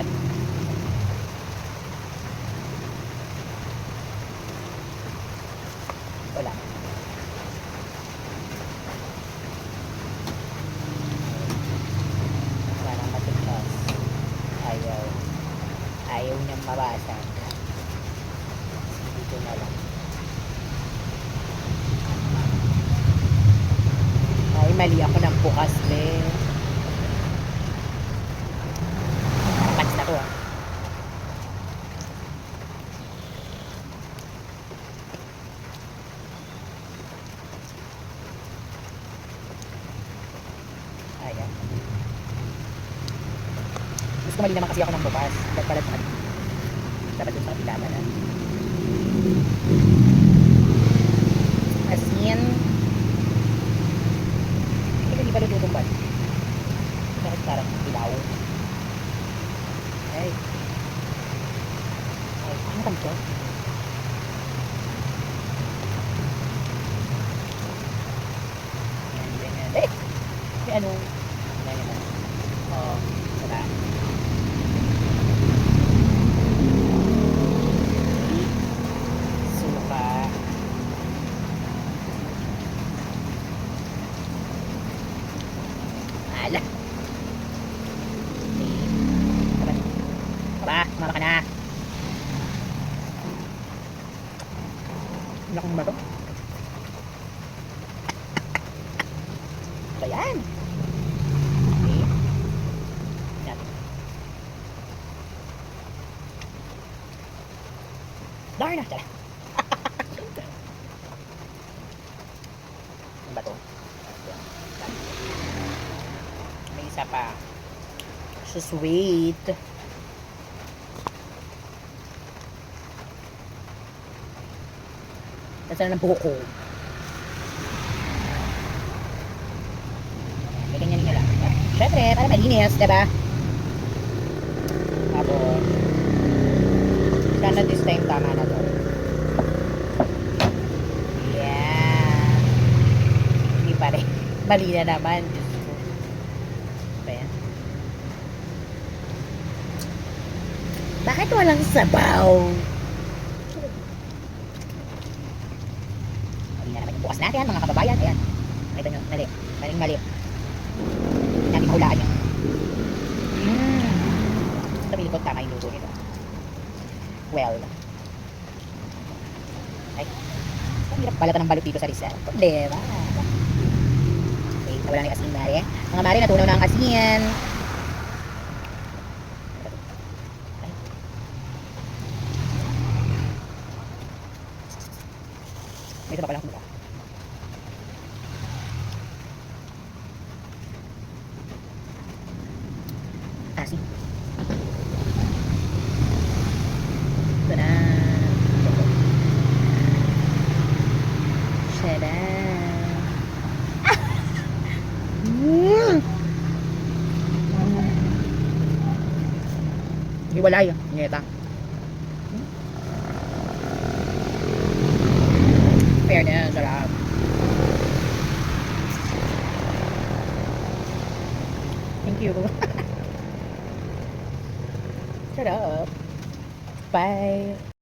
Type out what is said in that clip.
Yan. Wala. Parang matigas. Ayaw. Ayaw niyang mabasag. Dito na lang. Ay, mali ako ng bukas, be. Pats na to, ah. Ayan. Gusto mali naman kasi ako ng bukas. Dapat pala dapat yung sa pilala na. Asin. Hindi ba lututong ba? Bakit parang ilaw? Ay. Ay, ano kang ito? Yan, ganyan. Eh! May ano? Ganyan na. Oo, saka. Suka. Ala. Kumama ka na. Ano kong ba ito? Ayan. Okay. Yan. Darn na. Tara. Ano ba ito? May isa pa. So sweet. Nasaan ng buhok ko? May ganyan nga lang. Siyempre, para malinis, diba? Tapos, sana this time tama na to. Yeah. Hindi pa rin. Mali na naman. Diyos ko. Ayan. Bakit walang sabaw? Bukas natin mga kababayan. Ayan. Nakita nyo, mali. Maling mali. Hindi natin mahulaan yung sa piling ko tama yung luto nito. Well. Ay. Ang hirap balatan ng balot dito sa Rizal. Problema. Okay, nawala na yung asin, Mari. Mga Mari, natunaw na ang asin. May isa pa palang kumula. Asin. Ito na. Tada. Hiwalay. Ngeta. Fairness. Sarap. Thank you. Sarap. Bye.